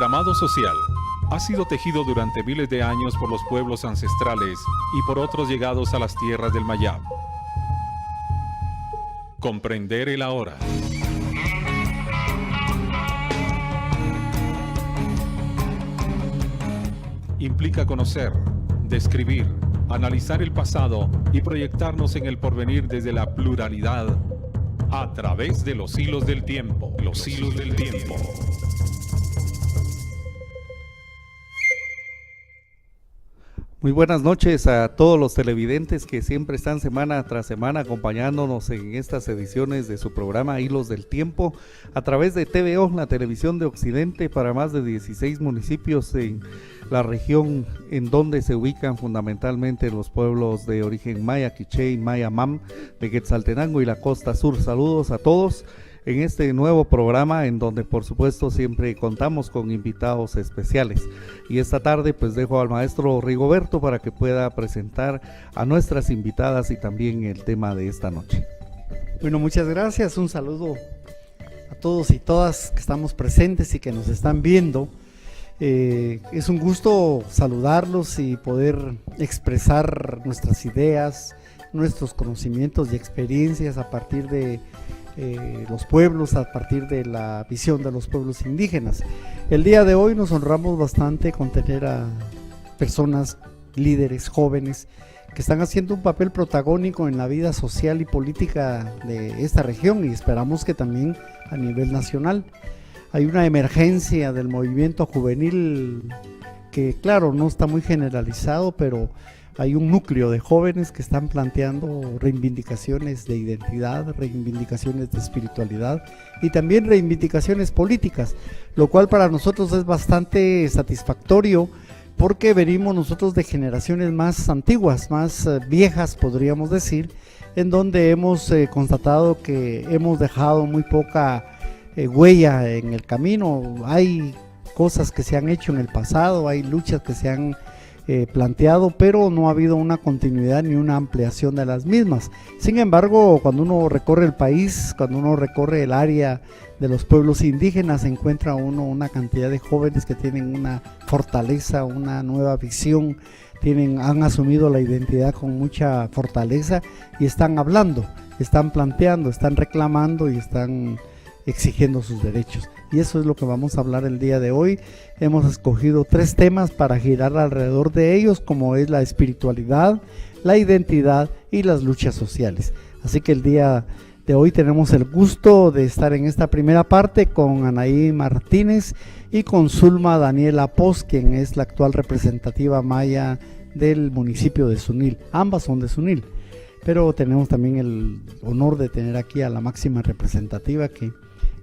entramado social ha sido tejido durante miles de años por los pueblos ancestrales y por otros llegados a las tierras del Mayab. Comprender el ahora. Implica conocer, describir, analizar el pasado y proyectarnos en el porvenir desde la pluralidad a través de los hilos del tiempo. Los hilos del tiempo. Muy buenas noches a todos los televidentes que siempre están semana tras semana acompañándonos en estas ediciones de su programa Hilos del Tiempo a través de TVO, la televisión de Occidente, para más de 16 municipios en la región en donde se ubican fundamentalmente los pueblos de origen maya, quiché, maya, mam, de Quetzaltenango y la costa sur. Saludos a todos en este nuevo programa en donde por supuesto siempre contamos con invitados especiales, y esta tarde pues dejo al maestro Rigoberto para que pueda presentar a nuestras invitadas y también el tema de esta noche. Bueno, muchas gracias, un saludo a todos y todas que estamos presentes y que nos están viendo. Es un gusto saludarlos y poder expresar nuestras ideas, nuestros conocimientos y experiencias a partir de los pueblos, a partir de la visión de los pueblos indígenas. El día de hoy nos honramos bastante con tener a personas, líderes, jóvenes, que están haciendo un papel protagónico en la vida social y política de esta región, y esperamos que también a nivel nacional. Hay una emergencia del movimiento juvenil que, claro, no está muy generalizado, pero hay un núcleo de jóvenes que están planteando reivindicaciones de identidad, reivindicaciones de espiritualidad y también reivindicaciones políticas, lo cual para nosotros es bastante satisfactorio, porque venimos nosotros de generaciones más antiguas, más viejas podríamos decir, en donde hemos constatado que hemos dejado muy poca huella en el camino. Hay cosas que se han hecho en el pasado, hay luchas que se han planteado, pero no ha habido una continuidad ni una ampliación de las mismas. Sin embargo, cuando uno recorre el país, cuando uno recorre el área de los pueblos indígenas, encuentra uno una cantidad de jóvenes que tienen una fortaleza, una nueva visión, han asumido la identidad con mucha fortaleza y están hablando, están planteando, están reclamando y están exigiendo sus derechos, y eso es lo que vamos a hablar el día de hoy. Hemos escogido 3 temas para girar alrededor de ellos, como es la espiritualidad, la identidad y las luchas sociales. Así que el día de hoy tenemos el gusto de estar en esta primera parte con Anaí Martínez y con Zulma Daniela Poz, quien es la actual representativa maya del municipio de Sunil. Ambas son de Sunil, pero tenemos también el honor de tener aquí a la máxima representativa, que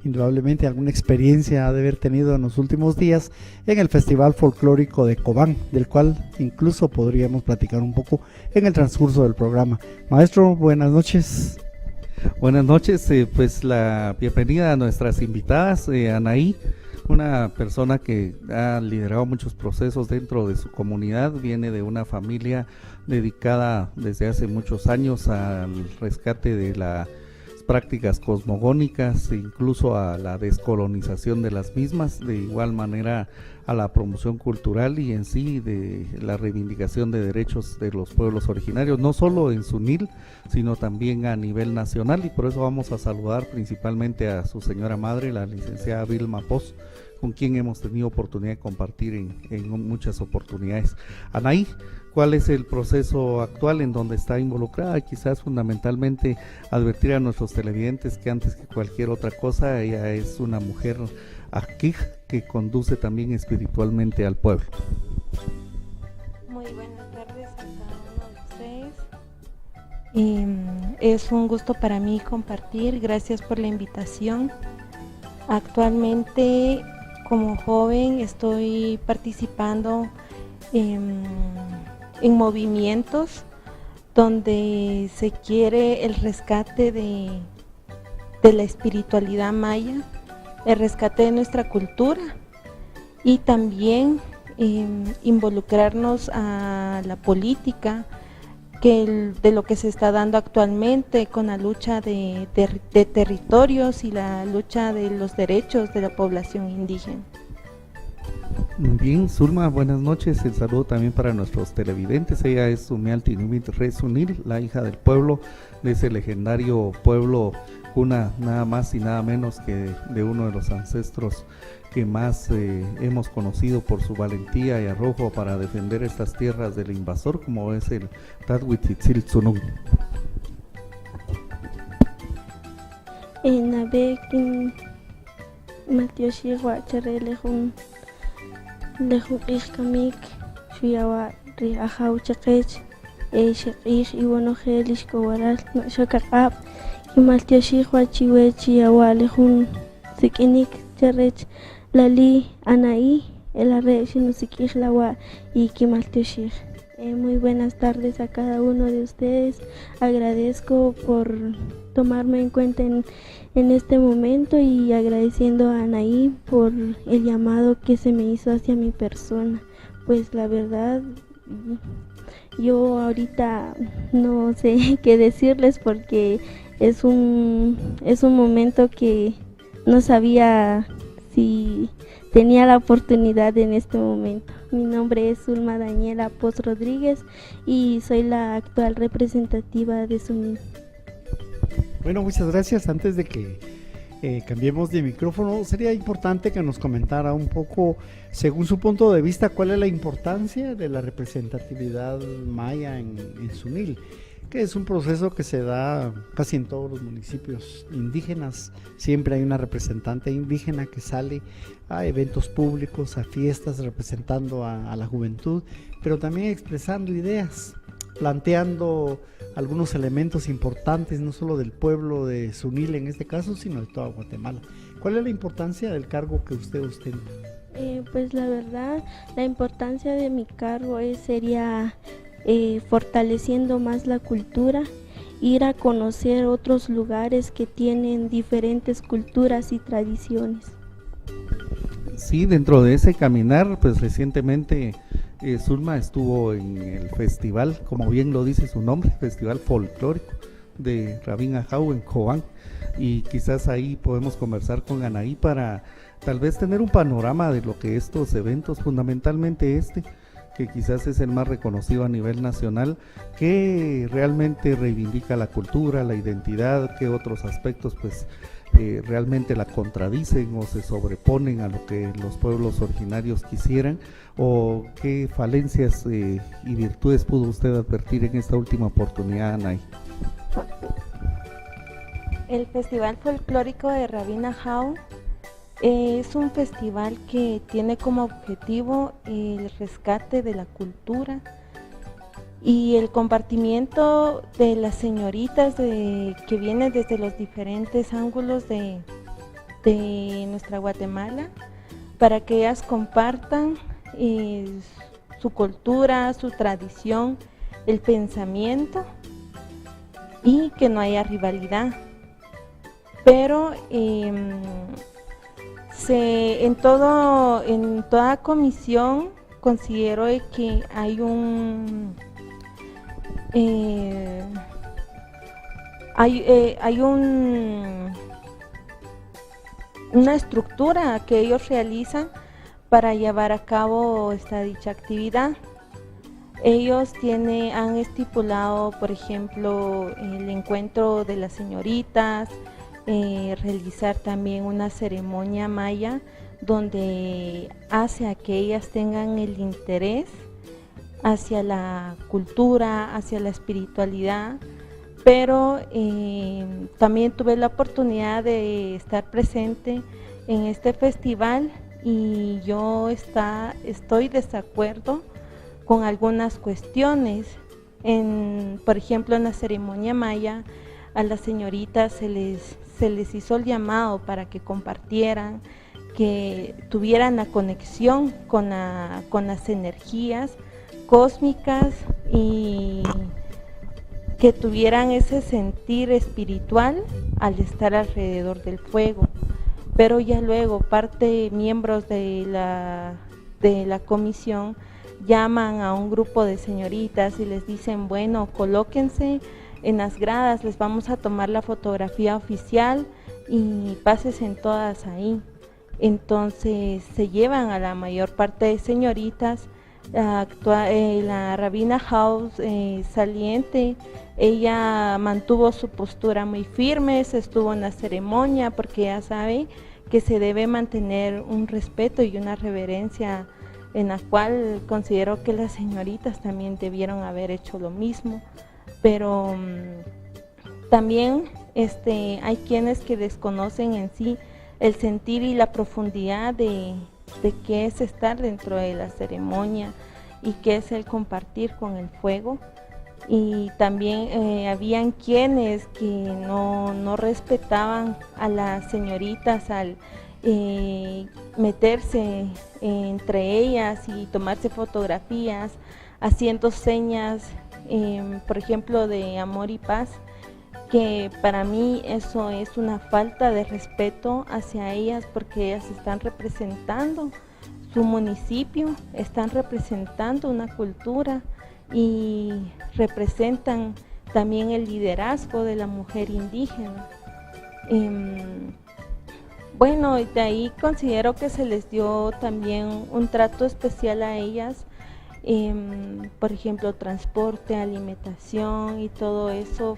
indudablemente alguna experiencia ha de haber tenido en los últimos días en el Festival Folclórico de Cobán, del cual incluso podríamos platicar un poco en el transcurso del programa. Maestro, buenas noches. Buenas noches, pues la bienvenida a nuestras invitadas. Anaí, una persona que ha liderado muchos procesos dentro de su comunidad, viene de una familia dedicada desde hace muchos años al rescate de las prácticas cosmogónicas, incluso a la descolonización de las mismas, de igual manera a la promoción cultural y en sí de la reivindicación de derechos de los pueblos originarios, no solo en Sunil, sino también a nivel nacional, y por eso vamos a saludar principalmente a su señora madre, la licenciada Vilma Poz, con quien hemos tenido oportunidad de compartir en muchas oportunidades. Anaí, ¿cuál es el proceso actual en donde está involucrada? Quizás fundamentalmente advertir a nuestros televidentes que antes que cualquier otra cosa, ella es una mujer aquí que conduce también espiritualmente al pueblo. Muy buenas tardes a cada uno de ustedes. Es un gusto para mí compartir, gracias por la invitación. Actualmente, como joven, estoy participando en movimientos donde se quiere el rescate de la espiritualidad maya, el rescate de nuestra cultura y también involucrarnos a la política de lo que se está dando actualmente con la lucha de territorios y la lucha de los derechos de la población indígena. Muy bien, Zulma, buenas noches. El saludo también para nuestros televidentes. Ella es Sumialtinumit Resunil, la hija del pueblo, de ese legendario pueblo, una nada más y nada menos que de uno de los ancestros que más hemos conocido por su valentía y arrojo para defender estas tierras del invasor, como es el Tathuitzitzil Tsunung. Nabekin Matioshi Huachere Lejun Ishkamik Shuyawa Riahau Chakech Shakich Iwanogelish Kowaral Shakakap Matioshi Huachiwechi Yawa Lejun Sikinik Charech Lali Anaí el arre Shinusikihlawa y Kimaltioshi. Muy buenas tardes a cada uno de ustedes. Agradezco por tomarme en cuenta en este momento y agradeciendo a Anaí por el llamado que se me hizo hacia mi persona. Pues la verdad, yo ahorita no sé qué decirles porque es un momento que no sabía si tenía la oportunidad en este momento. Mi nombre es Zulma Daniela Poz Rodríguez y soy la actual representativa de Sunil. Bueno, muchas gracias. Antes de que cambiemos de micrófono, sería importante que nos comentara un poco, según su punto de vista, cuál es la importancia de la representatividad maya en Sunil, que es un proceso que se da casi en todos los municipios indígenas. Siempre hay una representante indígena que sale a eventos públicos, a fiestas, representando a la juventud, pero también expresando ideas, planteando algunos elementos importantes, no solo del pueblo de Sunil en este caso, sino de toda Guatemala. ¿Cuál es la importancia del cargo que usted ostenta? Pues la verdad, la importancia de mi cargo sería fortaleciendo más la cultura, ir a conocer otros lugares que tienen diferentes culturas y tradiciones. Sí, dentro de ese caminar, pues recientemente Zulma estuvo en el festival, como bien lo dice su nombre, Festival Folclórico de Rabín Ajau en Cobán, y quizás ahí podemos conversar con Anaí para tal vez tener un panorama de lo que estos eventos, fundamentalmente que quizás es el más reconocido a nivel nacional, que realmente reivindica la cultura, la identidad, que otros aspectos pues realmente la contradicen o se sobreponen a lo que los pueblos originarios quisieran, o qué falencias y virtudes pudo usted advertir en esta última oportunidad, Anaí. El Festival Folclórico de Rabín Ajau es un festival que tiene como objetivo el rescate de la cultura y el compartimiento de las señoritas que vienen desde los diferentes ángulos de nuestra Guatemala, para que ellas compartan su cultura, su tradición, el pensamiento y que no haya rivalidad. Pero en toda comisión considero que hay una estructura que ellos realizan para llevar a cabo dicha actividad. Ellos han estipulado, por ejemplo, el encuentro de las señoritas, realizar también una ceremonia maya donde hace a que ellas tengan el interés hacia la cultura, hacia la espiritualidad, pero también tuve la oportunidad de estar presente en este festival y yo estoy desacuerdo con algunas cuestiones. Por ejemplo, en la ceremonia maya a las señoritas se les hizo el llamado para que compartieran, que tuvieran la conexión con las energías cósmicas y que tuvieran ese sentir espiritual al estar alrededor del fuego. Pero ya luego miembros de la comisión llaman a un grupo de señoritas y les dicen, bueno, colóquense en las gradas, les vamos a tomar la fotografía oficial y pásense todas ahí. Entonces se llevan a la mayor parte de señoritas. La rabina House saliente, ella mantuvo su postura muy firme, se estuvo en la ceremonia porque ella sabe que se debe mantener un respeto y una reverencia, en la cual considero que las señoritas también debieron haber hecho lo mismo, pero también hay quienes que desconocen en sí el sentir y la profundidad de qué es estar dentro de la ceremonia y qué es el compartir con el fuego. Y también habían quienes que no respetaban a las señoritas al meterse entre ellas y tomarse fotografías, haciendo señas, por ejemplo, de amor y paz, que para mí eso es una falta de respeto hacia ellas, porque ellas están representando su municipio, están representando una cultura y representan también el liderazgo de la mujer indígena. Bueno, y de ahí considero que se les dio también un trato especial a ellas, por ejemplo, transporte, alimentación y todo eso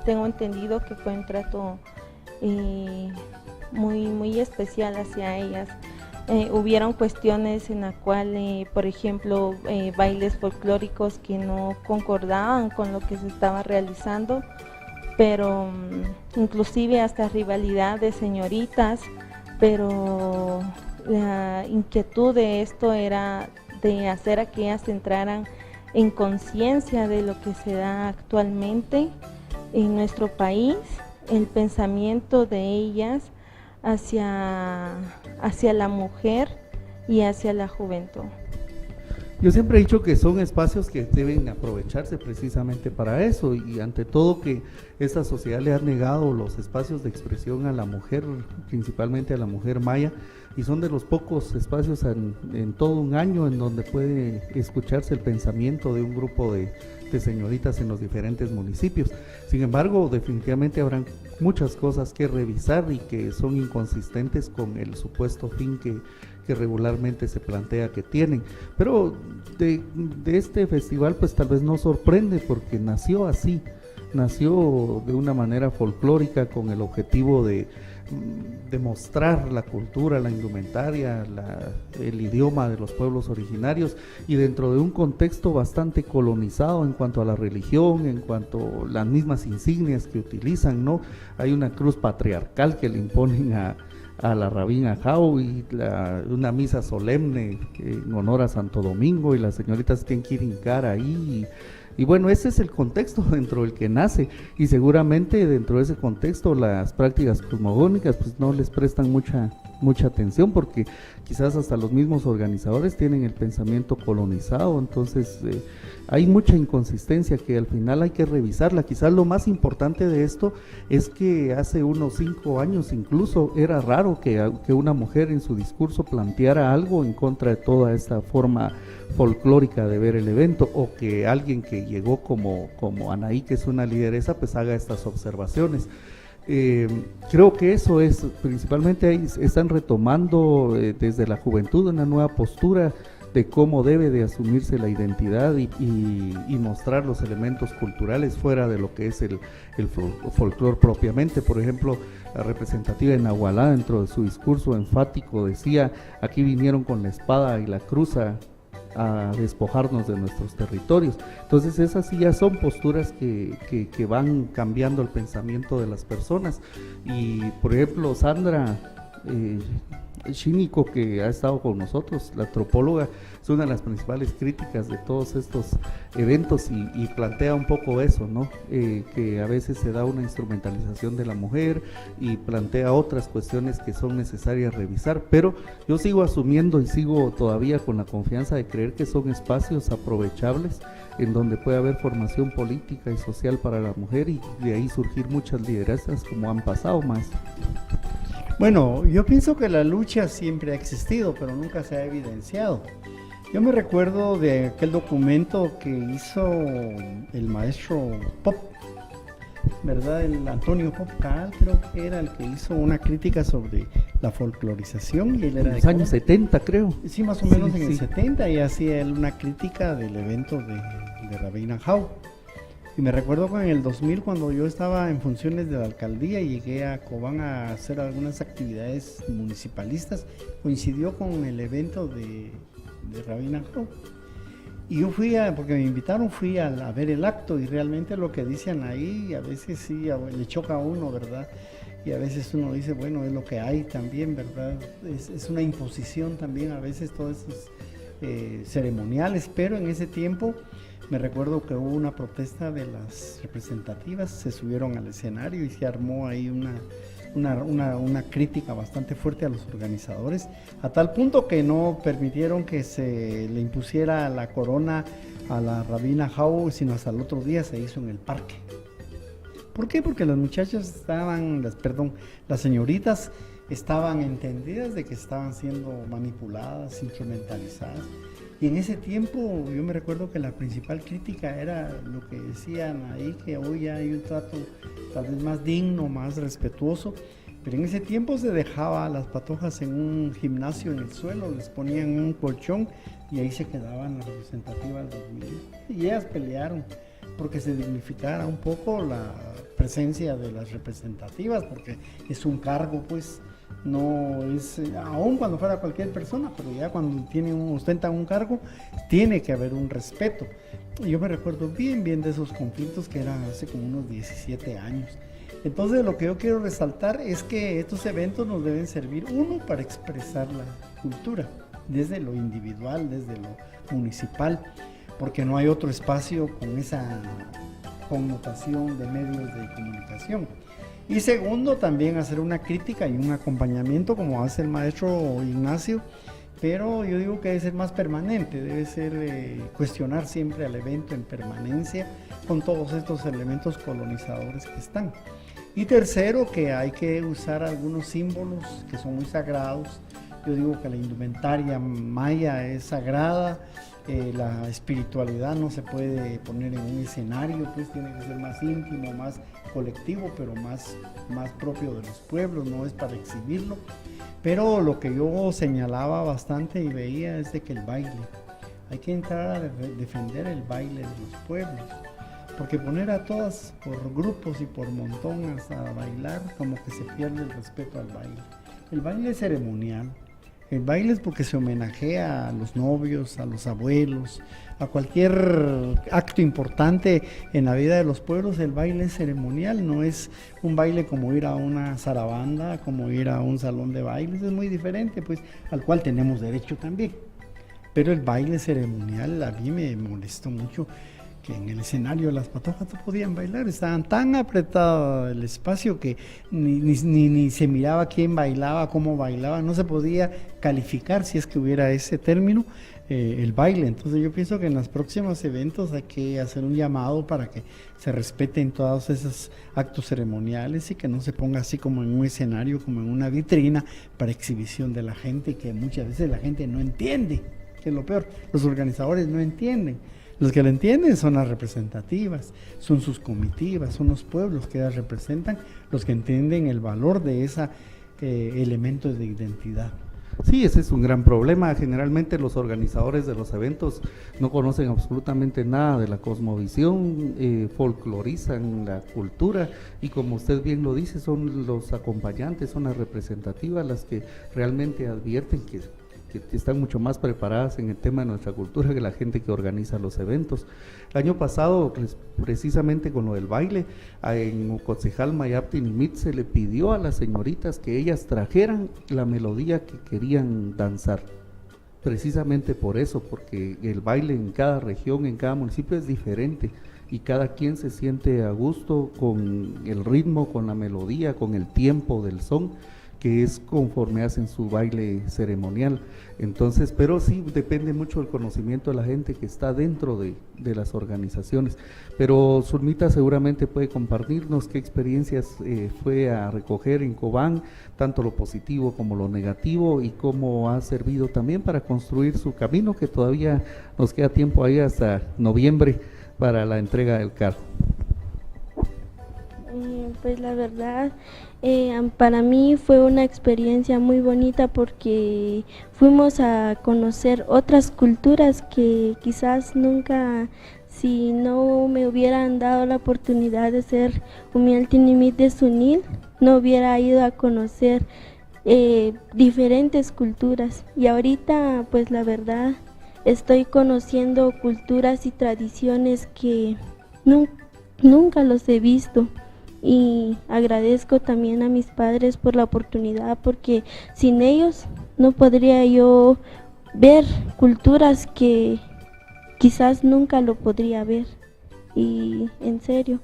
tengo entendido que fue un trato muy especial hacia ellas. Hubieron cuestiones en la cual, por ejemplo, bailes folclóricos que no concordaban con lo que se estaba realizando, pero inclusive hasta rivalidad de señoritas, pero la inquietud de esto era de hacer a que ellas entraran en conciencia de lo que se da actualmente en nuestro país, el pensamiento de ellas hacia la mujer y hacia la juventud. Yo siempre he dicho que son espacios que deben aprovecharse precisamente para eso, y ante todo que esta sociedad le ha negado los espacios de expresión a la mujer, principalmente a la mujer maya, y son de los pocos espacios en todo un año en donde puede escucharse el pensamiento de un grupo de señoritas en los diferentes municipios. Sin embargo, definitivamente habrán muchas cosas que revisar y que son inconsistentes con el supuesto fin que regularmente se plantea que tienen. Pero de este festival pues tal vez no sorprende, porque nació así, nació de una manera folclórica con el objetivo de mostrar la cultura, la indumentaria, el idioma de los pueblos originarios, y dentro de un contexto bastante colonizado en cuanto a la religión, en cuanto a las mismas insignias que utilizan, ¿no? Hay una cruz patriarcal que le imponen a la rabina Jau, y una misa solemne en honor a Santo Domingo, y las señoritas tienen que ir hincar ahí, y bueno, ese es el contexto dentro del que nace, y seguramente dentro de ese contexto las prácticas cosmogónicas pues no les prestan mucha atención, porque quizás hasta los mismos organizadores tienen el pensamiento colonizado. Entonces hay mucha inconsistencia que al final hay que revisarla. Quizás lo más importante de esto es que hace unos 5 años incluso era raro que una mujer en su discurso planteara algo en contra de toda esta forma folclórica de ver el evento, o que alguien que llegó como Anaí, que es una lideresa, pues haga estas observaciones. Creo que eso es, principalmente ahí están retomando desde la juventud una nueva postura de cómo debe de asumirse la identidad y mostrar los elementos culturales fuera de lo que es el folclore propiamente. Por ejemplo, la representativa de Nahualá, dentro de su discurso enfático, decía: aquí vinieron con la espada y la cruz a despojarnos de nuestros territorios. Entonces esas sí ya son posturas que van cambiando el pensamiento de las personas. Y por ejemplo, Sandra Shinico, que ha estado con nosotros, la antropóloga, es una de las principales críticas de todos estos eventos, y plantea un poco eso, ¿no? Que a veces se da una instrumentalización de la mujer, y plantea otras cuestiones que son necesarias revisar, pero yo sigo asumiendo y sigo todavía con la confianza de creer que son espacios aprovechables en donde puede haber formación política y social para la mujer, y de ahí surgir muchas liderazas como han pasado, maestro. Bueno, yo pienso que la lucha siempre ha existido, pero nunca se ha evidenciado. Yo me recuerdo de aquel documento que hizo el maestro Pop, ¿verdad? El Antonio Popcal creo que era el que hizo una crítica sobre la folclorización y él era En los años 70, creo. Sí, más o menos Sí, en el sí. 70 y hacía él una crítica del evento de Rabbi Nahau. Y me recuerdo que en el 2000 cuando yo estaba en funciones de la alcaldía y llegué a Cobán a hacer algunas actividades municipalistas, coincidió con el evento de Rabbi Nahau. Y yo porque me invitaron, fui a ver el acto y realmente lo que dicen ahí a veces sí le choca a uno, ¿verdad? Y a veces uno dice, bueno, es lo que hay también, ¿verdad? Es una imposición también a veces todos esos ceremoniales, pero en ese tiempo me recuerdo que hubo una protesta de las representativas, se subieron al escenario y se armó ahí una crítica bastante fuerte a los organizadores, a tal punto que no permitieron que se le impusiera la corona a la Rabbi Nahau, sino hasta el otro día se hizo en el parque. ¿Por qué? Porque las muchachas las señoritas estaban entendidas de que estaban siendo manipuladas, instrumentalizadas. Y en ese tiempo yo me recuerdo que la principal crítica era lo que decían ahí, que hoy hay un trato tal vez más digno, más respetuoso, pero en ese tiempo se dejaba a las patojas en un gimnasio en el suelo, les ponían un colchón y ahí se quedaban las representativas dormidas. Y ellas pelearon porque se dignificara un poco la presencia de las representativas, porque es un cargo, pues, no es, aun cuando fuera cualquier persona, pero ya cuando ostentan un cargo, tiene que haber un respeto. Y yo me recuerdo bien de esos conflictos que eran hace como unos 17 años. Entonces lo que yo quiero resaltar es que estos eventos nos deben servir, uno, para expresar la cultura, desde lo individual, desde lo municipal, porque no hay otro espacio con esa connotación de medios de comunicación. Y segundo, también hacer una crítica y un acompañamiento como hace el maestro Ignacio, pero yo digo que debe ser más permanente, debe ser cuestionar siempre al evento en permanencia con todos estos elementos colonizadores que están. Y tercero, que hay que usar algunos símbolos que son muy sagrados. Yo digo que la indumentaria maya es sagrada, la espiritualidad no se puede poner en un escenario, pues tiene que ser más íntimo, más colectivo, pero más propio de los pueblos, no es para exhibirlo. Pero lo que yo señalaba bastante y veía es de que el baile, hay que entrar a defender el baile de los pueblos, porque poner a todas por grupos y por montones a bailar, como que se pierde el respeto al baile. El baile es ceremonial. El baile es porque se homenajea a los novios, a los abuelos, a cualquier acto importante en la vida de los pueblos. El baile es ceremonial, no es un baile como ir a una zarabanda, como ir a un salón de bailes, es muy diferente, pues, al cual tenemos derecho también. Pero el baile ceremonial a mí me molestó mucho, que en el escenario las patojas no podían bailar, estaban tan apretado el espacio que ni se miraba quién bailaba, cómo bailaba, no se podía calificar, si es que hubiera ese término, el baile. Entonces yo pienso que en los próximos eventos hay que hacer un llamado para que se respeten todos esos actos ceremoniales y que no se ponga así como en un escenario, como en una vitrina para exhibición de la gente, y que muchas veces la gente no entiende, que es lo peor, los organizadores no entienden. Los que lo entienden son las representativas, son sus comitivas, son los pueblos que las representan, los que entienden el valor de esos elementos de identidad. Sí, ese es un gran problema. Generalmente los organizadores de los eventos no conocen absolutamente nada de la cosmovisión, folclorizan la cultura y, como usted bien lo dice, son los acompañantes, son las representativas las que realmente advierten que están mucho más preparadas en el tema de nuestra cultura que la gente que organiza los eventos. El año pasado, precisamente con lo del baile, en Ocotzejal, Mayaptin y Nimit, se le pidió a las señoritas que ellas trajeran la melodía que querían danzar. Precisamente por eso, porque el baile en cada región, en cada municipio es diferente y cada quien se siente a gusto con el ritmo, con la melodía, con el tiempo del son, que es conforme hacen su baile ceremonial. Entonces, pero sí depende mucho del conocimiento de la gente que está dentro de las organizaciones. Pero Zulmita seguramente puede compartirnos qué experiencias fue a recoger en Cobán, tanto lo positivo como lo negativo, y cómo ha servido también para construir su camino, que todavía nos queda tiempo ahí hasta noviembre para la entrega del cargo. Pues la verdad, para mí fue una experiencia muy bonita porque fuimos a conocer otras culturas que quizás nunca, si no me hubieran dado la oportunidad de ser Umialtinimit de Sunil, no hubiera ido a conocer diferentes culturas. Y ahorita, pues la verdad, estoy conociendo culturas y tradiciones que nunca los he visto. Y agradezco también a mis padres por la oportunidad, porque sin ellos no podría yo ver culturas que quizás nunca lo podría ver. Y en serio,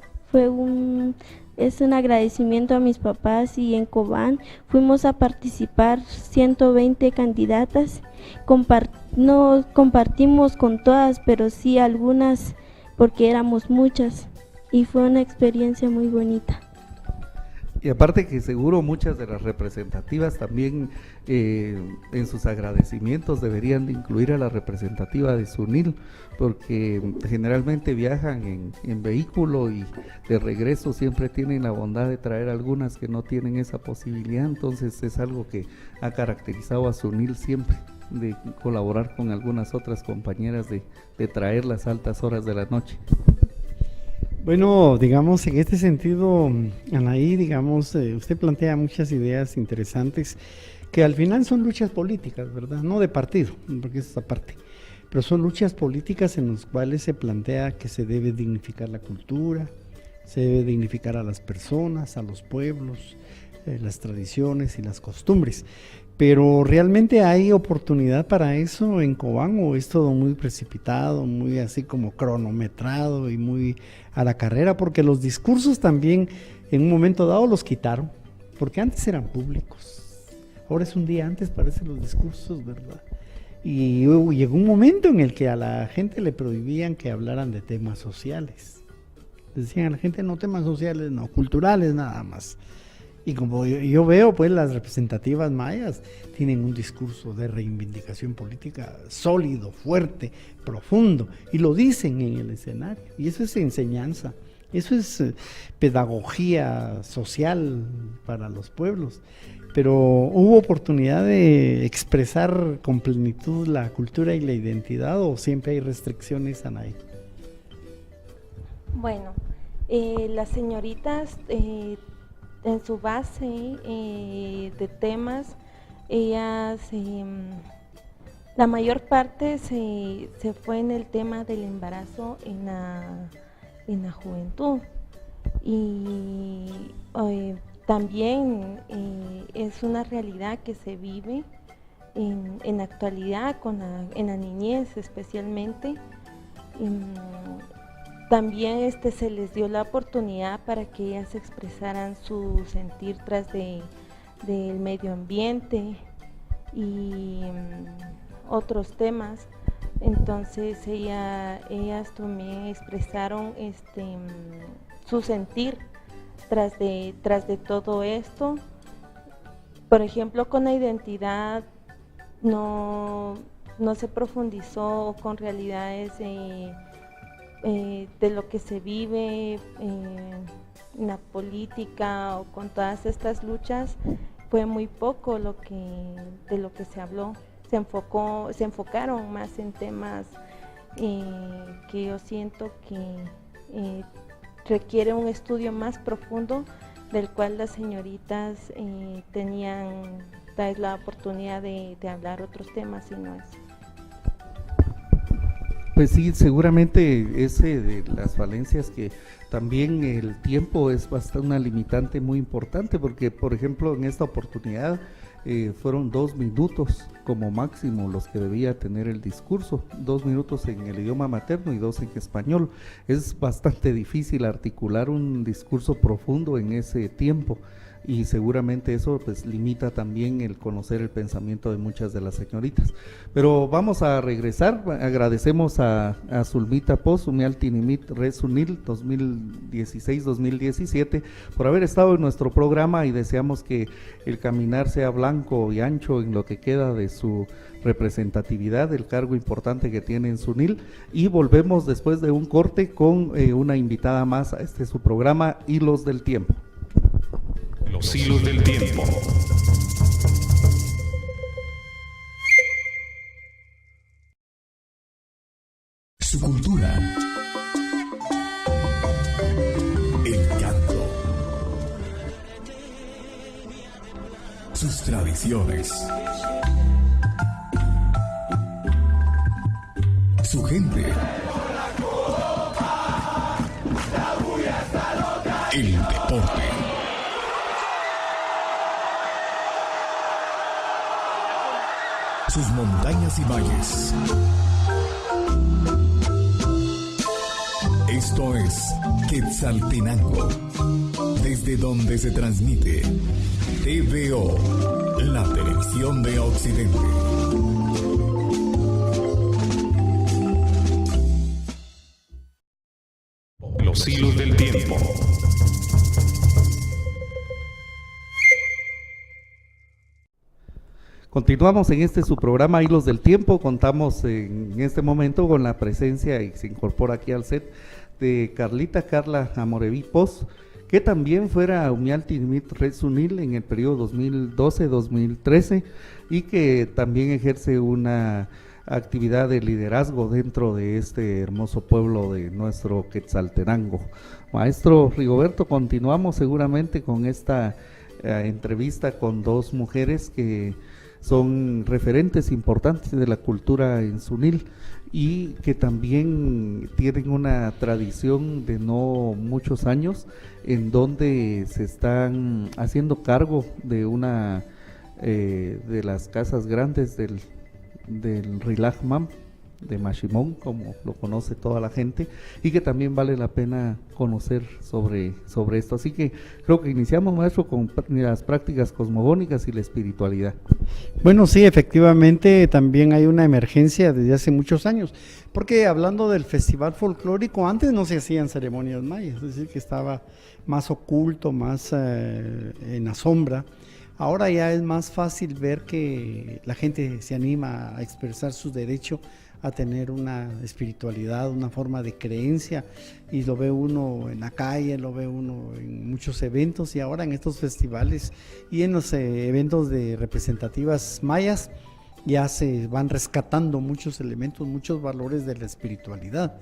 es un agradecimiento a mis papás. Y en Cobán fuimos a participar 120 candidatas. No compartimos con todas, pero sí algunas, porque éramos muchas. Y fue una experiencia muy bonita. Y aparte que seguro muchas de las representativas también en sus agradecimientos deberían de incluir a la representativa de Sunil, porque generalmente viajan en vehículo y de regreso siempre tienen la bondad de traer algunas que no tienen esa posibilidad. Entonces es algo que ha caracterizado a Sunil siempre, de colaborar con algunas otras compañeras de traer las altas horas de la noche. Bueno, digamos, en este sentido, Anaí, digamos, usted plantea muchas ideas interesantes que al final son luchas políticas, ¿verdad? No de partido, porque eso es aparte, pero son luchas políticas en las cuales se plantea que se debe dignificar la cultura, se debe dignificar a las personas, a los pueblos, las tradiciones y las costumbres. Pero ¿realmente hay oportunidad para eso en Cobán o es todo muy precipitado, muy así como cronometrado y muy a la carrera? Porque los discursos también en un momento dado los quitaron, porque antes eran públicos. Ahora es un día antes, parecen los discursos, ¿verdad? Y llegó un momento en el que a la gente le prohibían que hablaran de temas sociales. Decían a la gente, no temas sociales, no, culturales nada más. Y como yo veo, pues las representativas mayas tienen un discurso de reivindicación política sólido, fuerte, profundo, y lo dicen en el escenario. Y eso es enseñanza, eso es pedagogía social para los pueblos. Pero ¿hubo oportunidad de expresar con plenitud la cultura y la identidad o siempre hay restricciones, Anaí? Bueno, las señoritas en su base de temas, ellas, la mayor parte se fue en el tema del embarazo en la juventud. Y también es una realidad que se vive en la actualidad, en la niñez especialmente. También se les dio la oportunidad para que ellas expresaran su sentir tras del medio ambiente y otros temas. Entonces ellas también expresaron su sentir tras de todo esto. Por ejemplo, con la identidad no se profundizó con realidades de lo que se vive en la política o con todas estas luchas. Fue muy poco de lo que se habló. Se enfocaron más en temas que yo siento que requiere un estudio más profundo, del cual las señoritas tenían la oportunidad de hablar otros temas y no eso. Pues sí, seguramente ese de las falencias, que también el tiempo es bastante una limitante muy importante, porque por ejemplo en esta oportunidad fueron 2 minutos como máximo los que debía tener el discurso, 2 minutos en el idioma materno y 2 en español. Es bastante difícil articular un discurso profundo en ese tiempo. y seguramente eso pues limita también el conocer el pensamiento de muchas de las señoritas. Pero vamos a regresar, agradecemos a Zulmita Poz, Umial Tinimit Resunil 2016-2017 por haber estado en nuestro programa, y deseamos que el caminar sea blanco y ancho en lo que queda de su representatividad, el cargo importante que tiene en Sunil, y volvemos después de un corte con una invitada más a este su programa Hilos del Tiempo. Los hilos del tiempo. Su cultura, el canto, sus tradiciones, su gente, el deporte. Sus montañas y valles. Esto es Quetzaltenango, desde donde se transmite TVO, la televisión de Occidente. Los hilos del tiempo. Continuamos en este su programa Hilos del Tiempo. Contamos en este momento con la presencia, y se incorpora aquí al set, de Carla Amoreví Poz, que también fuera Umial Tinimit Resunil en el periodo 2012-2013 y que también ejerce una actividad de liderazgo dentro de este hermoso pueblo de nuestro Quetzaltenango. Maestro Rigoberto, continuamos seguramente con esta entrevista con dos mujeres que son referentes importantes de la cultura en Sunil y que también tienen una tradición de no muchos años en donde se están haciendo cargo de una de las casas grandes del Rilajmam de Mashimón, como lo conoce toda la gente, y que también vale la pena conocer sobre esto. Así que creo que iniciamos, maestro, con las prácticas cosmogónicas y la espiritualidad. Bueno, sí, efectivamente también hay una emergencia desde hace muchos años, porque hablando del festival folclórico, antes no se hacían ceremonias mayas, es decir, que estaba más oculto, más en la sombra. Ahora ya es más fácil ver que la gente se anima a expresar su derecho a tener una espiritualidad, una forma de creencia, y lo ve uno en la calle, lo ve uno en muchos eventos, y ahora en estos festivales y en los eventos de representativas mayas ya se van rescatando muchos elementos, muchos valores de la espiritualidad,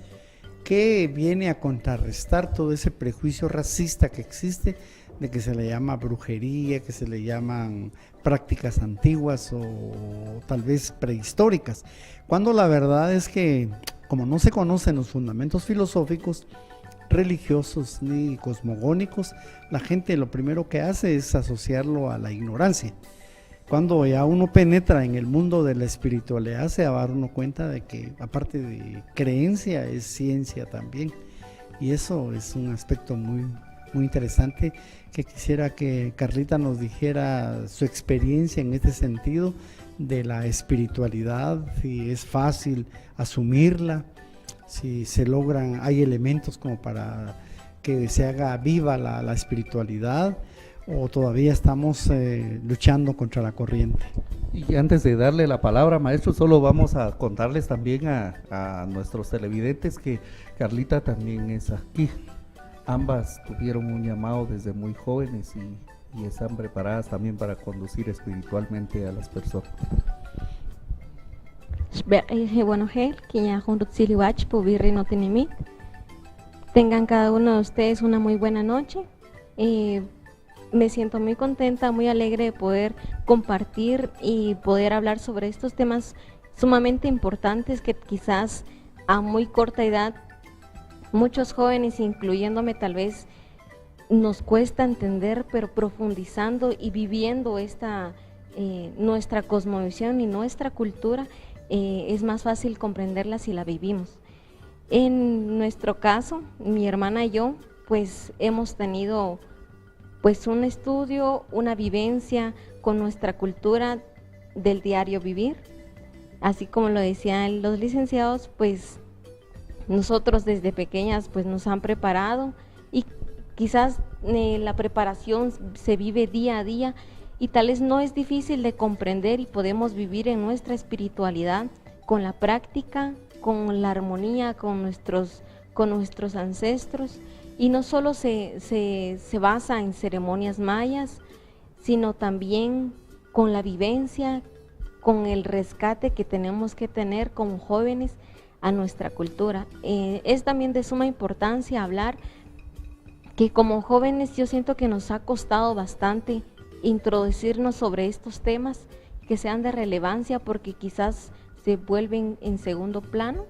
que viene a contrarrestar todo ese prejuicio racista que existe, de que se le llama brujería, que se le llaman prácticas antiguas o tal vez prehistóricas, cuando la verdad es que como no se conocen los fundamentos filosóficos, religiosos ni cosmogónicos, la gente lo primero que hace es asociarlo a la ignorancia. Cuando ya uno penetra en el mundo de la espiritualidad, se va a dar uno cuenta de que aparte de creencia es ciencia también, y eso es un aspecto muy interesante, que quisiera que Carlita nos dijera su experiencia en este sentido de la espiritualidad, si es fácil asumirla, si se logran, hay elementos como para que se haga viva la espiritualidad, o todavía estamos luchando contra la corriente. Y antes de darle la palabra, maestro, solo vamos a contarles también a nuestros televidentes que Carlita también es aquí. Ambas tuvieron un llamado desde muy jóvenes y están preparadas también para conducir espiritualmente a las personas. Tengan cada uno de ustedes una muy buena noche. Me siento muy contenta, muy alegre de poder compartir y poder hablar sobre estos temas sumamente importantes que quizás a muy corta edad muchos jóvenes, incluyéndome tal vez, nos cuesta entender, pero profundizando y viviendo esta nuestra cosmovisión y nuestra cultura, es más fácil comprenderla si la vivimos. En nuestro caso, mi hermana y yo, pues hemos tenido pues un estudio, una vivencia con nuestra cultura del diario vivir. Así como lo decían los licenciados, pues nosotros desde pequeñas pues nos han preparado y quizás la preparación se vive día a día y tal vez no es difícil de comprender y podemos vivir en nuestra espiritualidad con la práctica, con la armonía con nuestros ancestros, y no solo se basa en ceremonias mayas, sino también con la vivencia, con el rescate que tenemos que tener como jóvenes a nuestra cultura. Es también de suma importancia hablar que como jóvenes yo siento que nos ha costado bastante introducirnos sobre estos temas que sean de relevancia porque quizás se vuelven en segundo plano,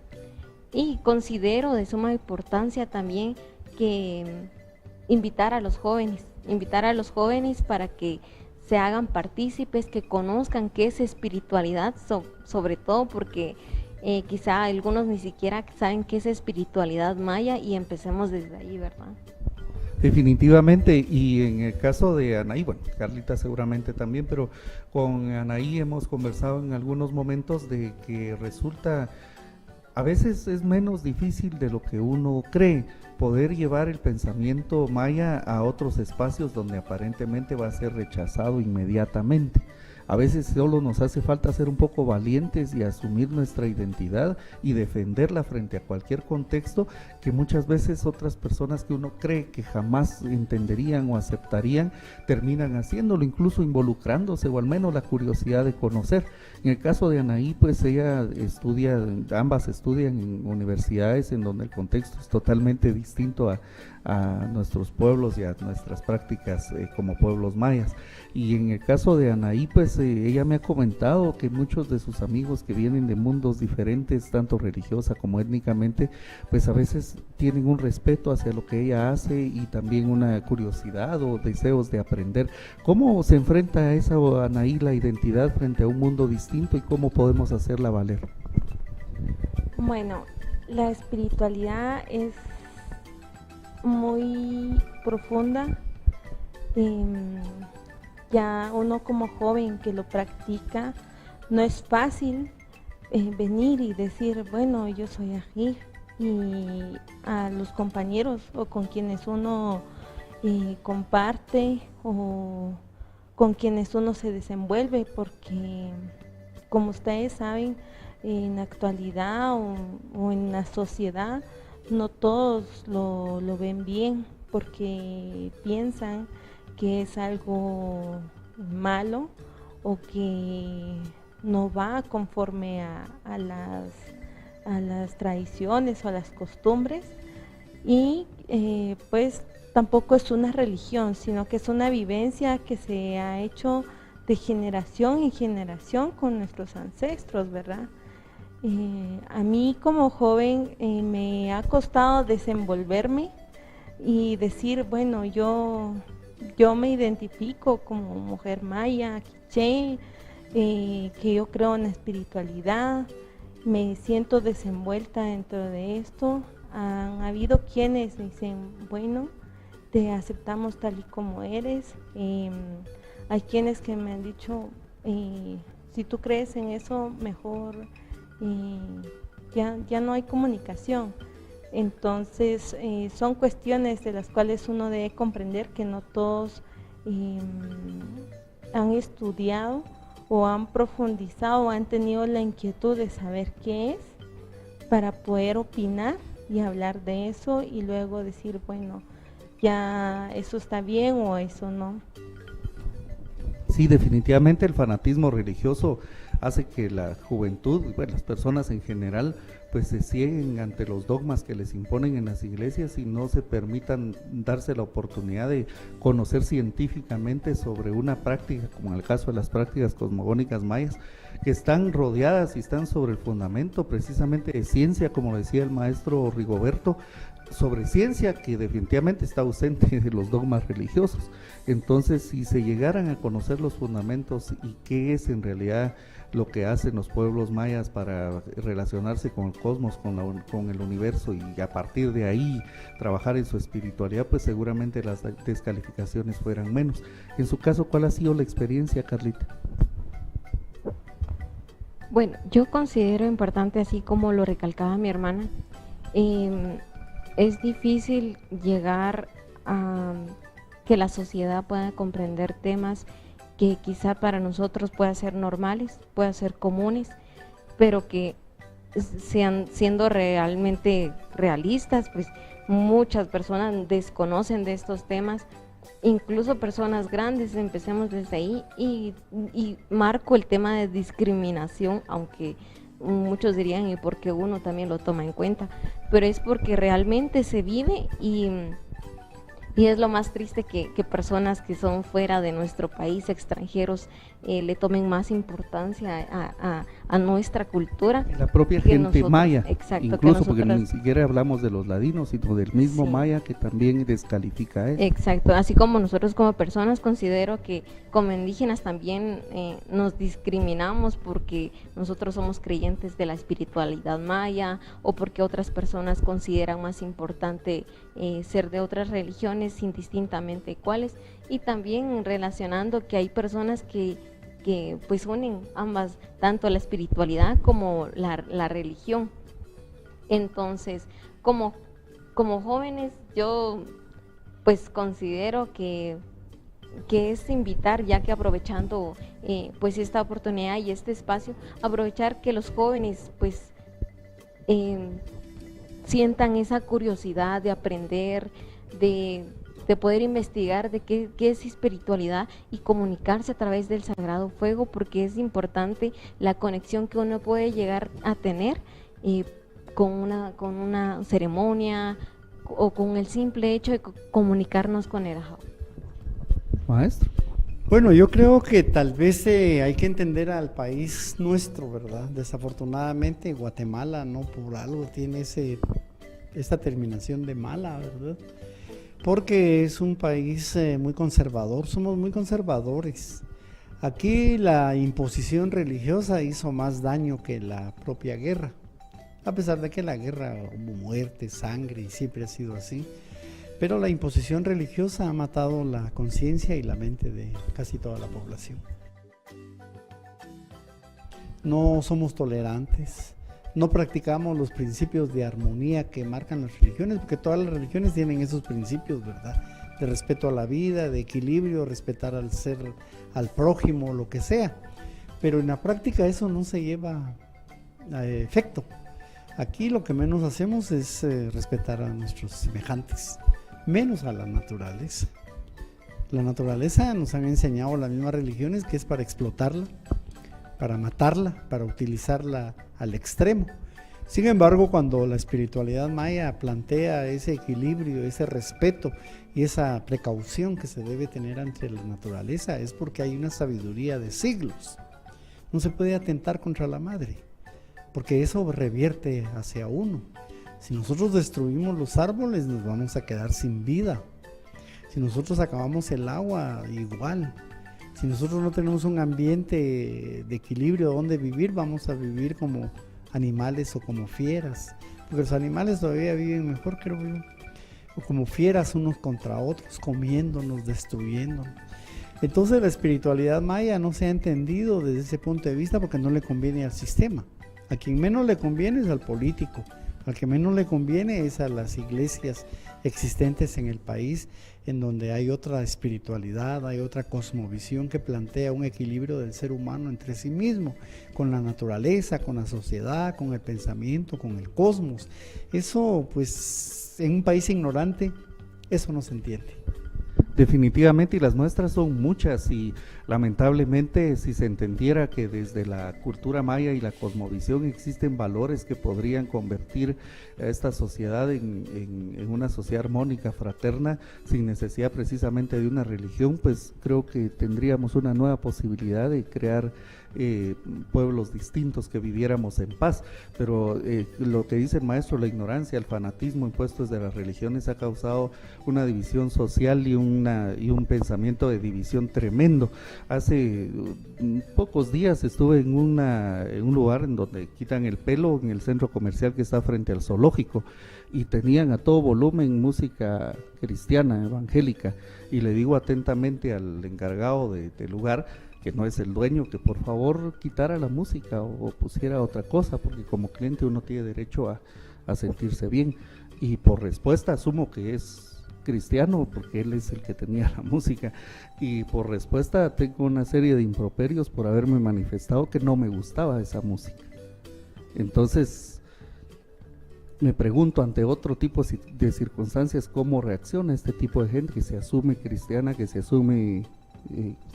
y considero de suma importancia también que invitar a los jóvenes para que se hagan partícipes, que conozcan qué es espiritualidad, sobre todo porque quizá algunos ni siquiera saben qué es espiritualidad maya, y empecemos desde ahí, ¿verdad? Definitivamente, y en el caso de Anaí, bueno, Carlita seguramente también, pero con Anaí hemos conversado en algunos momentos de que resulta, a veces es menos difícil de lo que uno cree, poder llevar el pensamiento maya a otros espacios donde aparentemente va a ser rechazado inmediatamente. A veces solo nos hace falta ser un poco valientes y asumir nuestra identidad y defenderla frente a cualquier contexto que muchas veces otras personas que uno cree que jamás entenderían o aceptarían terminan haciéndolo, incluso involucrándose, o al menos la curiosidad de conocer. En el caso de Anaí, pues ella estudia, ambas estudian en universidades en donde el contexto es totalmente distinto a nuestros pueblos y a nuestras prácticas como pueblos mayas. Y en el caso de Anaí, pues ella me ha comentado que muchos de sus amigos que vienen de mundos diferentes, tanto religiosa como étnicamente, pues a veces tienen un respeto hacia lo que ella hace y también una curiosidad o deseos de aprender. ¿Cómo se enfrenta a eso, Anaí, la identidad frente a un mundo distinto, y cómo podemos hacerla valer? Bueno, la espiritualidad es muy profunda. Ya uno como joven que lo practica, no es fácil venir y decir, bueno, yo soy ají, y a los compañeros o con quienes uno comparte o con quienes uno se desenvuelve, porque como ustedes saben, en la actualidad o en la sociedad no todos lo ven bien, porque piensan que es algo malo o que no va conforme a las tradiciones o a las costumbres, y pues tampoco es una religión, sino que es una vivencia que se ha hecho de generación en generación con nuestros ancestros, ¿verdad? A mí como joven me ha costado desenvolverme y decir, bueno, yo me identifico como mujer maya, quiché, que yo creo en la espiritualidad, me siento desenvuelta dentro de esto. Han habido quienes dicen, bueno, te aceptamos tal y como eres. Hay quienes que me han dicho, si tú crees en eso, mejor ya no hay comunicación. Entonces son cuestiones de las cuales uno debe comprender que no todos han estudiado o han profundizado o han tenido la inquietud de saber qué es, para poder opinar y hablar de eso y luego decir, bueno, ya eso está bien o eso no. Sí, definitivamente el fanatismo religioso hace que la juventud, bueno, las personas en general, pues se cieguen ante los dogmas que les imponen en las iglesias y no se permitan darse la oportunidad de conocer científicamente sobre una práctica, como en el caso de las prácticas cosmogónicas mayas, que están rodeadas y están sobre el fundamento precisamente de ciencia, como decía el maestro Rigoberto, sobre ciencia que definitivamente está ausente de los dogmas religiosos. Entonces, si se llegaran a conocer los fundamentos y qué es en realidad lo que hacen los pueblos mayas para relacionarse con el cosmos, con el universo, y a partir de ahí trabajar en su espiritualidad, pues seguramente las descalificaciones fueran menos. En su caso, ¿cuál ha sido la experiencia, Carlita? Bueno, yo considero importante, así como lo recalcaba mi hermana, es difícil llegar a que la sociedad pueda comprender temas que quizá para nosotros puedan ser normales, puedan ser comunes, pero que sean, siendo realmente realistas, pues muchas personas desconocen de estos temas, incluso personas grandes. Empecemos desde ahí y marco el tema de discriminación, aunque muchos dirían, ¿y por qué uno también lo toma en cuenta? Pero es porque realmente se vive, y es lo más triste que personas que son fuera de nuestro país, extranjeros, le tomen más importancia a nuestra cultura. La propia gente nosotros, maya, exacto, incluso porque nosotros, ni siquiera hablamos de los ladinos, sino del mismo sí, maya, que también descalifica a él. Exacto, así como nosotros como personas considero que como indígenas también nos discriminamos porque nosotros somos creyentes de la espiritualidad maya, o porque otras personas consideran más importante ser de otras religiones, indistintamente cuáles, y también relacionando que hay personas que pues unen ambas, tanto la espiritualidad como la religión. Entonces, como jóvenes, yo pues considero que es invitar, ya que aprovechando pues esta oportunidad y este espacio, aprovechar que los jóvenes pues sientan esa curiosidad de aprender, de poder investigar de qué es espiritualidad y comunicarse a través del Sagrado Fuego, porque es importante la conexión que uno puede llegar a tener con una ceremonia o con el simple hecho de comunicarnos con el Ajao. Maestro. Bueno, yo creo que tal vez hay que entender al país nuestro, ¿verdad? Desafortunadamente Guatemala no por algo tiene esta terminación de mala, ¿verdad? Porque es un país muy conservador, somos muy conservadores. Aquí la imposición religiosa hizo más daño que la propia guerra, a pesar de que la guerra hubo muerte, sangre, y siempre ha sido así. Pero la imposición religiosa ha matado la conciencia y la mente de casi toda la población. No somos tolerantes, no practicamos los principios de armonía que marcan las religiones, porque todas las religiones tienen esos principios, ¿verdad? De respeto a la vida, de equilibrio, respetar al ser, al prójimo, lo que sea. Pero en la práctica eso no se lleva a efecto. Aquí lo que menos hacemos es respetar a nuestros semejantes, menos a la naturaleza. La naturaleza nos han enseñado las mismas religiones que es para explotarla, para matarla, para utilizarla al extremo. Sin embargo, cuando la espiritualidad maya plantea ese equilibrio, ese respeto y esa precaución que se debe tener ante la naturaleza, es porque hay una sabiduría de siglos. No se puede atentar contra la madre, porque eso revierte hacia uno. Si nosotros destruimos los árboles, nos vamos a quedar sin vida. Si nosotros acabamos el agua, igual. Si nosotros no tenemos un ambiente de equilibrio donde vivir, vamos a vivir como animales o como fieras, porque los animales todavía viven mejor, creo yo, o como fieras unos contra otros, comiéndonos, destruyéndonos. Entonces la espiritualidad maya no se ha entendido desde ese punto de vista porque no le conviene al sistema. A quien menos le conviene es al político, al que menos le conviene es a las iglesias existentes en el país, en donde hay otra espiritualidad, hay otra cosmovisión que plantea un equilibrio del ser humano entre sí mismo, con la naturaleza, con la sociedad, con el pensamiento, con el cosmos. Eso, pues, en un país ignorante, eso no se entiende. Definitivamente, y las muestras son muchas, y lamentablemente si se entendiera que desde la cultura maya y la cosmovisión existen valores que podrían convertir a esta sociedad en una sociedad armónica, fraterna, sin necesidad precisamente de una religión, pues creo que tendríamos una nueva posibilidad de crear pueblos distintos que viviéramos en paz. Pero lo que dice el maestro, la ignorancia, el fanatismo impuesto desde las religiones ha causado una división social y un pensamiento de división tremendo. Hace pocos días estuve en un lugar en donde quitan el pelo, en el centro comercial que está frente al zoológico, y tenían a todo volumen música cristiana, evangélica, y le digo atentamente al encargado del lugar, que no es el dueño, que por favor quitara la música o pusiera otra cosa, porque como cliente uno tiene derecho a sentirse bien, y por respuesta asumo que es cristiano, porque él es el que tenía la música, y por respuesta tengo una serie de improperios por haberme manifestado que no me gustaba esa música. Entonces me pregunto, ante otro tipo de circunstancias, cómo reacciona este tipo de gente que se asume cristiana, que se asume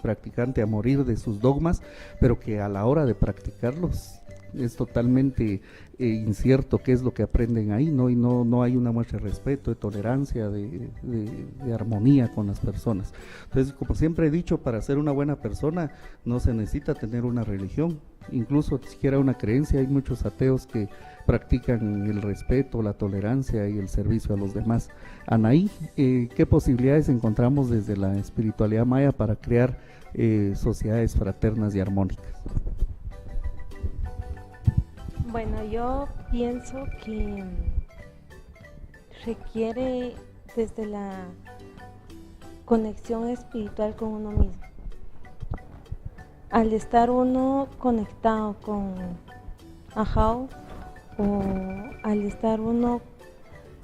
practicante a morir de sus dogmas, pero que a la hora de practicarlos es totalmente incierto qué es lo que aprenden ahí, ¿no? Y no hay una muestra de respeto, de tolerancia, de armonía con las personas. Entonces, como siempre he dicho, para ser una buena persona no se necesita tener una religión, incluso siquiera una creencia. Hay muchos ateos que practican el respeto, la tolerancia y el servicio a los demás. Anaí, ¿qué posibilidades encontramos desde la espiritualidad maya para crear sociedades fraternas y armónicas? Bueno, yo pienso que requiere desde la conexión espiritual con uno mismo. Al estar uno conectado con Ajao, o al estar uno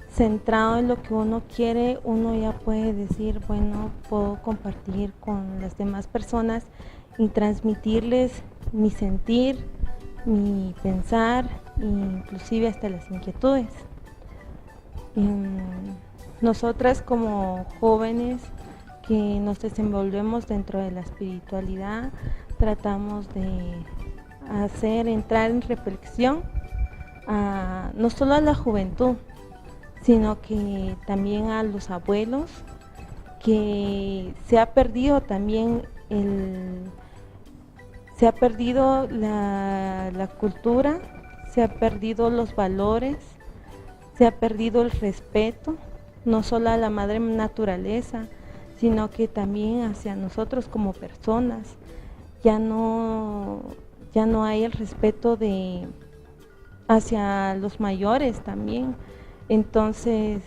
centrado en lo que uno quiere, uno ya puede decir, bueno, puedo compartir con las demás personas y transmitirles mi sentir, mi pensar, inclusive hasta las inquietudes. Nosotras como jóvenes que nos desenvolvemos dentro de la espiritualidad, tratamos de entrar en reflexión no solo a la juventud, sino que también a los abuelos, que se ha perdido también se ha perdido la cultura, se ha perdido los valores, se ha perdido el respeto, no solo a la madre naturaleza, sino que también hacia nosotros como personas. Ya no hay el respeto hacia los mayores también. Entonces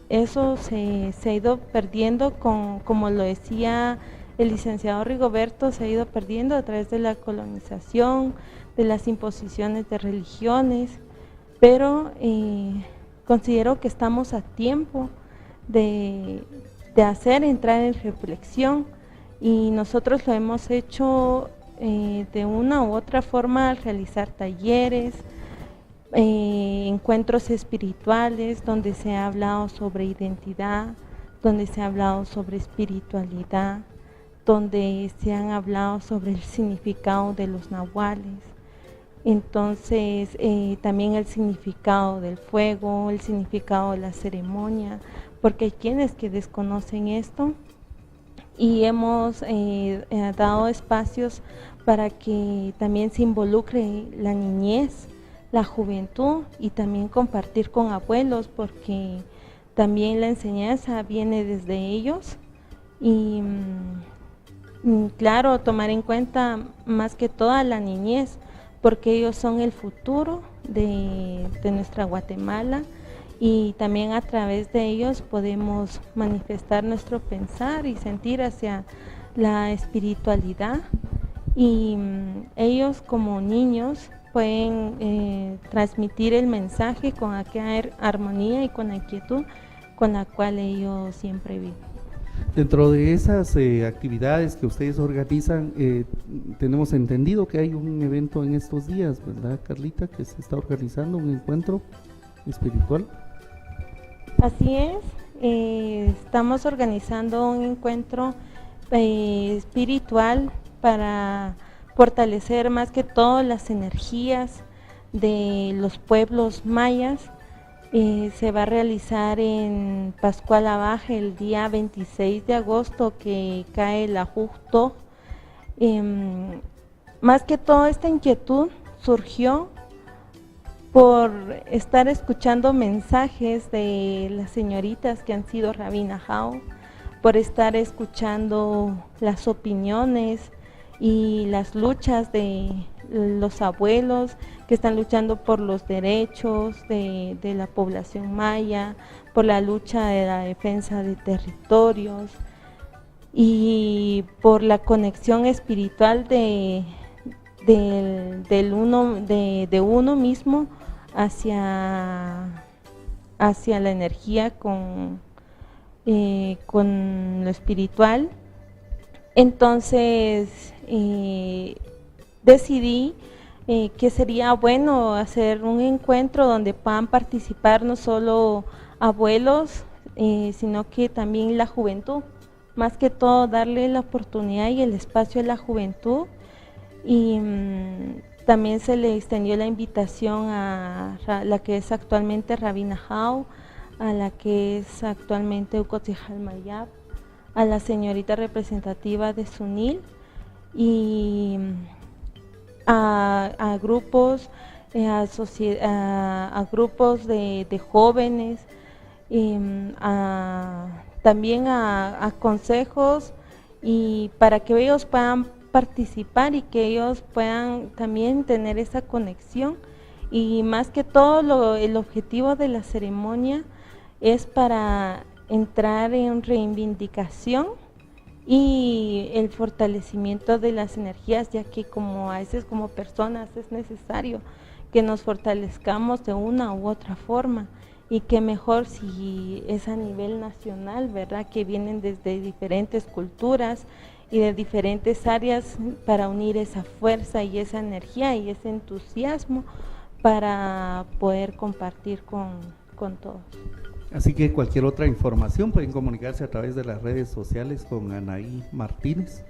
eso se ha ido perdiendo como lo decía el licenciado Rigoberto, se ha ido perdiendo a través de la colonización, de las imposiciones de religiones, pero considero que estamos a tiempo de hacer entrar en reflexión, y nosotros lo hemos hecho de una u otra forma al realizar talleres, encuentros espirituales donde se ha hablado sobre identidad, donde se ha hablado sobre espiritualidad, donde se han hablado sobre el significado de los nahuales. Entonces también el significado del fuego, el significado de la ceremonia, porque hay quienes que desconocen esto, y hemos dado espacios para que también se involucre la niñez, la juventud, y también compartir con abuelos, porque también la enseñanza viene desde ellos, y claro, tomar en cuenta más que toda la niñez, porque ellos son el futuro de nuestra Guatemala, y también a través de ellos podemos manifestar nuestro pensar y sentir hacia la espiritualidad, y ellos como niños pueden transmitir el mensaje con aquella armonía y con la quietud con la cual ellos siempre viven. Dentro de esas actividades que ustedes organizan, tenemos entendido que hay un evento en estos días, ¿verdad, Carlita? Que se está organizando un encuentro espiritual. Así es, estamos organizando un encuentro espiritual para fortalecer más que todo las energías de los pueblos mayas. Se va a realizar en Pascual Abaje el día 26 de agosto que cae la Ajug-Toj. Más que todo esta inquietud surgió por estar escuchando mensajes de las señoritas que han sido Rabina Jau, por estar escuchando las opiniones y las luchas de los abuelos que están luchando por los derechos de la población maya, por la lucha de la defensa de territorios y por la conexión espiritual de uno mismo hacia la energía con lo espiritual. Entonces decidí que sería bueno hacer un encuentro donde puedan participar no solo abuelos, sino que también la juventud. Más que todo darle la oportunidad y el espacio a la juventud. Y también se le extendió la invitación a la que es actualmente Rabina Jau, a la que es actualmente Ucotzijal Mayab, a la señorita representativa de Sunil y a grupos, a grupos de jóvenes, también a consejos, y para que ellos puedan participar y que ellos puedan también tener esa conexión. Y más que todo el objetivo de la ceremonia es para entrar en reivindicación y el fortalecimiento de las energías, ya que como a veces como personas es necesario que nos fortalezcamos de una u otra forma, y que mejor si es a nivel nacional, ¿verdad? Que vienen desde diferentes culturas y de diferentes áreas para unir esa fuerza y esa energía y ese entusiasmo para poder compartir con todos. Así que cualquier otra información pueden comunicarse a través de las redes sociales con Anaí Martínez,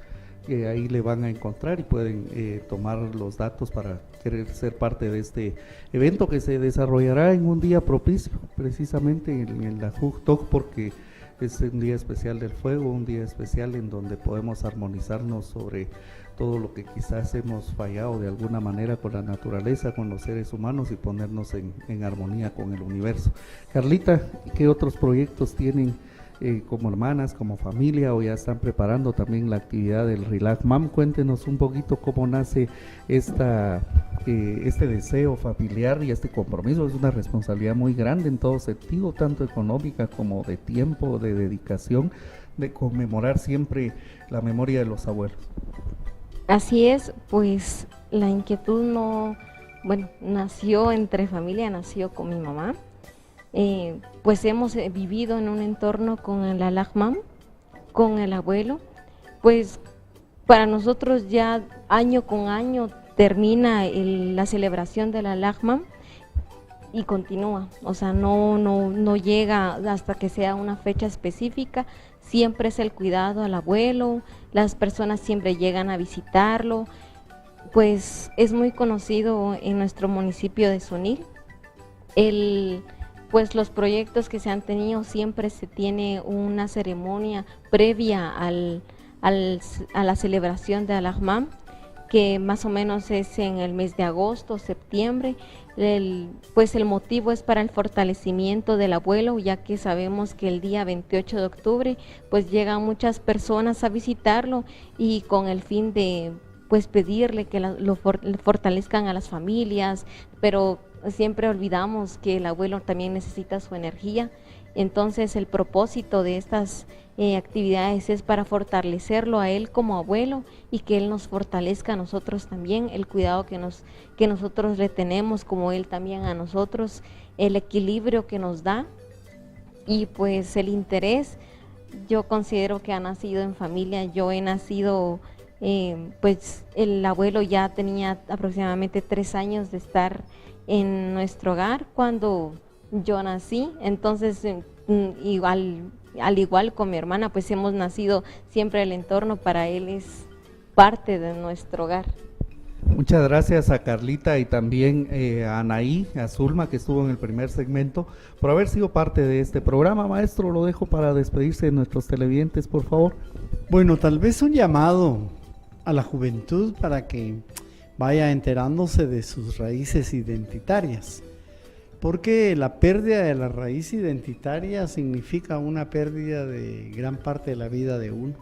que ahí le van a encontrar y pueden tomar los datos para querer ser parte de este evento que se desarrollará en un día propicio, precisamente en la Ajug-Toj, porque es un día especial del fuego, un día especial en donde podemos armonizarnos sobre todo lo que quizás hemos fallado de alguna manera con la naturaleza, con los seres humanos, y ponernos en armonía con el universo. Carlita, ¿qué otros proyectos tienen como hermanas, como familia, o ya están preparando también la actividad del Rilaj Mam? Cuéntenos un poquito cómo nace este deseo familiar y este compromiso. Es una responsabilidad muy grande en todo sentido, tanto económica como de tiempo, de dedicación, de conmemorar siempre la memoria de los abuelos. Así es, pues la inquietud nació entre familia, nació con mi mamá. Pues hemos vivido en un entorno con el Rilaj Mam, con el abuelo. Pues para nosotros ya año con año termina la celebración del Rilaj Mam y continúa, o sea, no llega hasta que sea una fecha específica. Siempre es el cuidado al abuelo, las personas siempre llegan a visitarlo. Pues es muy conocido en nuestro municipio de Sunil. Pues los proyectos que se han tenido, siempre se tiene una ceremonia previa a la celebración de Rilaj Mam, que más o menos es en el mes de agosto, septiembre. Pues el motivo es para el fortalecimiento del abuelo, ya que sabemos que el día 28 de octubre pues llegan muchas personas a visitarlo, y con el fin de pues pedirle que lo fortalezcan a las familias, pero siempre olvidamos que el abuelo también necesita su energía. Entonces el propósito de estas actividades es para fortalecerlo a él como abuelo, y que él nos fortalezca a nosotros también, el cuidado que nosotros le tenemos, como él también a nosotros, el equilibrio que nos da. Y pues el interés, yo considero que ha nacido en familia. Yo he nacido, pues el abuelo ya tenía aproximadamente 3 años de estar en nuestro hogar cuando yo nací. Entonces igual, al igual con mi hermana, pues hemos nacido siempre el entorno, para él es parte de nuestro hogar. Muchas gracias a Carlita y también a Anaí, a Zulma, que estuvo en el primer segmento, por haber sido parte de este programa. Maestro, lo dejo para despedirse de nuestros televidentes, por favor. Bueno, tal vez un llamado a la juventud para que vaya enterándose de sus raíces identitarias, porque la pérdida de la raíz identitaria significa una pérdida de gran parte de la vida de uno.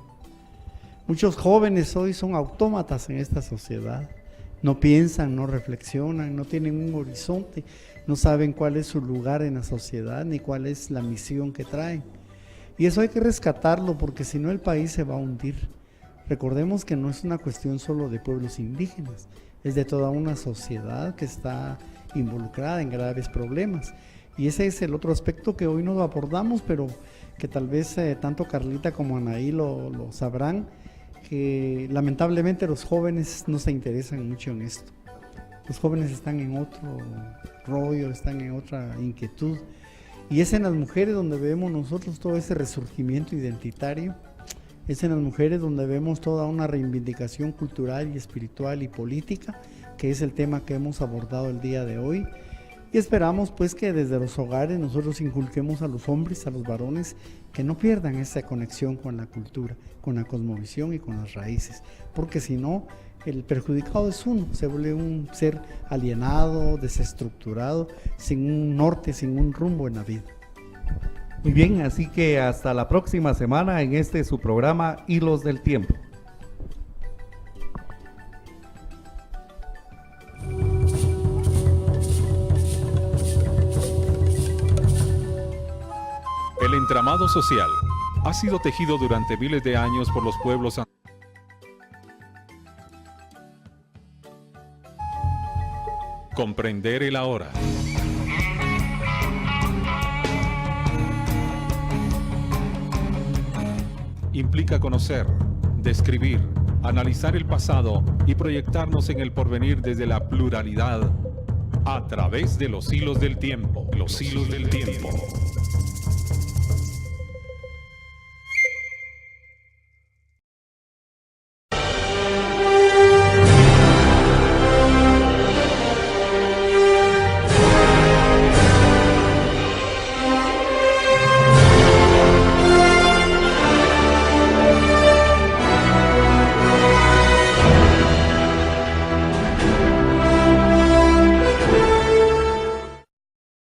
Muchos jóvenes hoy son autómatas en esta sociedad, no piensan, no reflexionan, no tienen un horizonte, no saben cuál es su lugar en la sociedad ni cuál es la misión que traen. Y eso hay que rescatarlo, porque si no el país se va a hundir. Recordemos que no es una cuestión solo de pueblos indígenas, es de toda una sociedad que está involucrada en graves problemas. Y ese es el otro aspecto que hoy no abordamos, pero que tal vez tanto Carlita como Anaí lo sabrán, que lamentablemente los jóvenes no se interesan mucho en esto. Los jóvenes están en otro rollo, están en otra inquietud. Y es en las mujeres donde vemos nosotros todo ese resurgimiento identitario. Es en las mujeres donde vemos toda una reivindicación cultural y espiritual y política, que es el tema que hemos abordado el día de hoy. Y esperamos pues que desde los hogares nosotros inculquemos a los hombres, a los varones, que no pierdan esa conexión con la cultura, con la cosmovisión y con las raíces, porque si no, el perjudicado es uno, se vuelve un ser alienado, desestructurado, sin un norte, sin un rumbo en la vida. Muy bien, así que hasta la próxima semana en su programa Hilos del Tiempo. El entramado social ha sido tejido durante miles de años por los pueblos. Comprender el ahora. Implica conocer, describir, analizar el pasado y proyectarnos en el porvenir desde la pluralidad a través de los hilos del tiempo. Los hilos del tiempo.